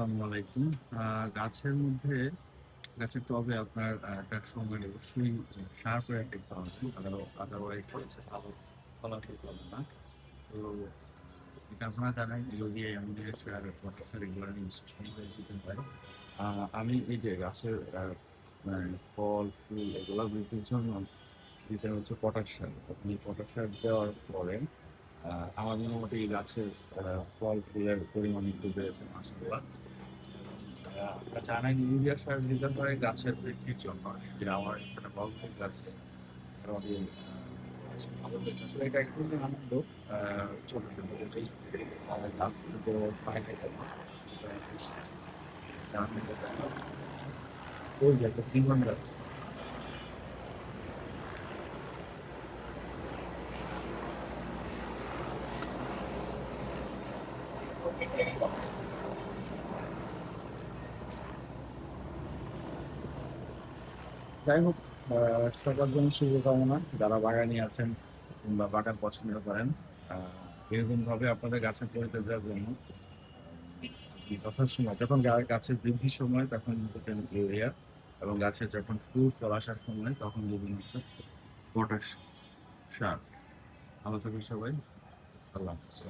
আসসালামু আলাইকুম। গাছের মধ্যে গাছের টবে আপনার একটা সময় অবশ্যই সার প্রয়োগ করতে হবে। আদারওয়াইজ হচ্ছে ভালো ফলাফল পাবেন না। তো এটা আপনারা জানেন ইউরিয়া, অ্যামোনিয়া সার, পটাশ সার এগুলো মিশ্রণ করে দিতে হয়। আমি এই যে গাছের মানে ফল, ফুল এগুলো বৃদ্ধির জন্য দিতে হচ্ছে পটাশ সার। আপনি পটাশ সার দেওয়ার পরে আমার মোটামুটি গাছের ফল, ফুলের পরিমাণ একটু বেড়েছে মাশাআল্লাহ। জানেন ইউরিয়া সার দিতে হয় গাছের বৃদ্ধির জন্য। যে আমার এখানে বলফুল গাছে মোটামুটি ভালো হচ্ছে। আসলে এটা এক ধরনের আনন্দ। ছোট ছোট যেটাই গাছ থেকে পায় না কেন বেশ আনন্দ জায়গা। ওই যে একটা জীবন গাছ। যাই হোক, সবার জন্য শুভকামনা যারা বাগানি আছেন কিংবা বাগান পছন্দ করেন। এরকম ভাবে আপনাদের গাছের পরিচর্যার জন্য আপনি যথাসময় যখন গাছের বৃদ্ধির সময় তখন দিবেন ইউরিয়া, এবং গাছের যখন ফুল ফল আসার সময় তখন দিবেন হচ্ছে পটাশ সার। ভালো থাকবেন সবাই। আল্লাহ হাফেজ।